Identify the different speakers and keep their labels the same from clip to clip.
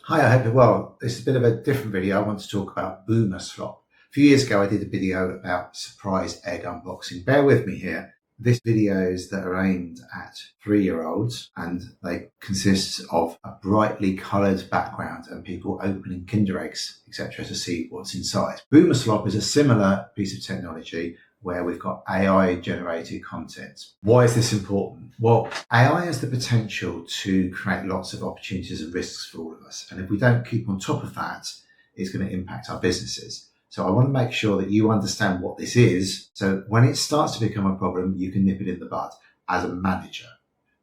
Speaker 1: Hi, I hope you're well. This is a bit of a different video. I want to talk about Boomerslop. A few years ago, I did a video about surprise egg unboxing. Bear with me here. This videos that are aimed at 3-year-olds, and they consist of a brightly coloured background and people opening Kinder eggs, etc., to see what's inside. Boomerslop is a similar piece of technology where we've got AI generated content. Why is this important? Well, AI has the potential to create lots of opportunities and risks for all of us. And if we don't keep on top of that, it's going to impact our businesses. So I want to make sure that you understand what this is. So when it starts to become a problem, you can nip it in the bud as a manager,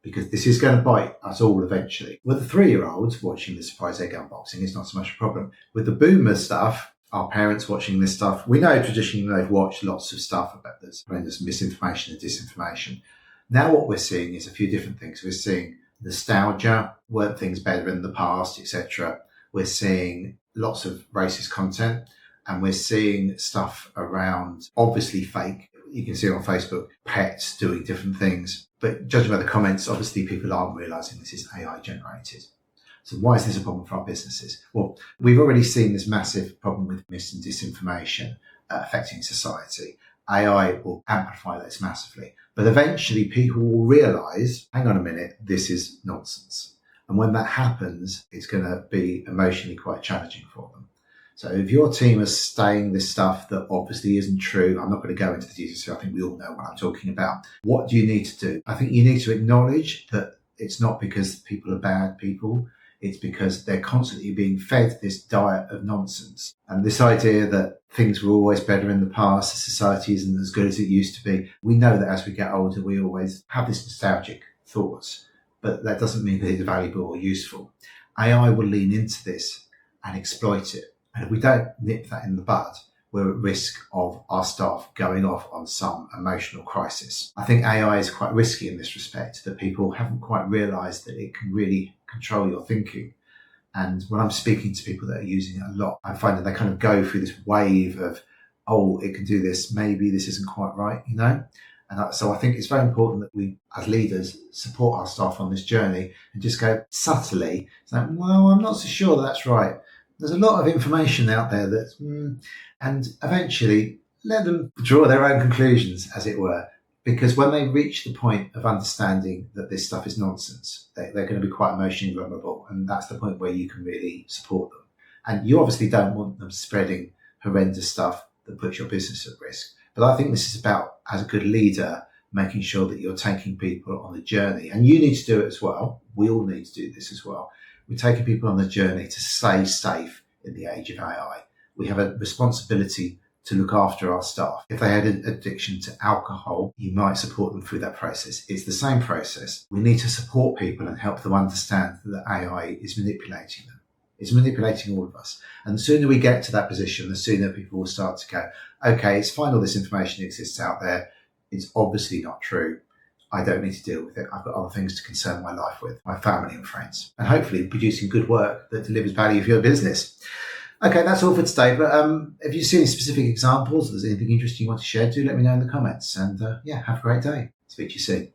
Speaker 1: because this is going to bite us all eventually. With the 3-year-olds watching the surprise egg unboxing, it's not so much a problem. With the boomer stuff, our parents watching this stuff, we know traditionally they've watched lots of stuff about this horrendous misinformation and disinformation. Now what we're seeing is a few different things. We're seeing nostalgia, weren't things better in the past, etc. We're seeing lots of racist content, and we're seeing stuff around obviously fake. You can see on Facebook, pets doing different things. But judging by the comments, obviously people aren't realising this is AI generated. So why is this a problem for our businesses? Well, we've already seen this massive problem with mis and disinformation affecting society. AI will amplify this massively. But eventually people will realise, hang on a minute, this is nonsense. And when that happens, it's going to be emotionally quite challenging for them. So if your team is saying this stuff that obviously isn't true, I'm not going to go into the details, so I think we all know what I'm talking about. What do you need to do? I think you need to acknowledge that it's not because people are bad people. It's because they're constantly being fed this diet of nonsense. And this idea that things were always better in the past, society isn't as good as it used to be. We know that as we get older, we always have this nostalgic thoughts, but that doesn't mean that it's valuable or useful. AI will lean into this and exploit it. And if we don't nip that in the bud, we're at risk of our staff going off on some emotional crisis. I think AI is quite risky in this respect, that people haven't quite realised that it can really control your thinking. And when I'm speaking to people that are using it a lot, I find that they kind of go through this wave of, oh, it can do this, maybe this isn't quite right, you know? And so I think it's very important that we, as leaders, support our staff on this journey and just go subtly, say, well, I'm not so sure that's right. There's a lot of information out there that, and eventually let them draw their own conclusions, as it were, because when they reach the point of understanding that this stuff is nonsense, they're going to be quite emotionally vulnerable, and that's the point where you can really support them. And you obviously don't want them spreading horrendous stuff that puts your business at risk. But I think this is about, as a good leader, making sure that you're taking people on the journey, and you need to do it as well. We all need to do this as well. We're taking people on the journey to stay safe in the age of AI. We have a responsibility to look after our staff. If they had an addiction to alcohol, you might support them through that process. It's the same process. We need to support people and help them understand that AI is manipulating them. It's manipulating all of us. And the sooner we get to that position, the sooner people will start to go, okay, it's fine, all this information exists out there. It's obviously not true. I don't need to deal with it. I've got other things to concern my life with, my family and friends, and hopefully producing good work that delivers value for your business. Okay, that's all for today. But if you see any specific examples, or there's anything interesting you want to share, do let me know in the comments. And have a great day. Speak to you soon.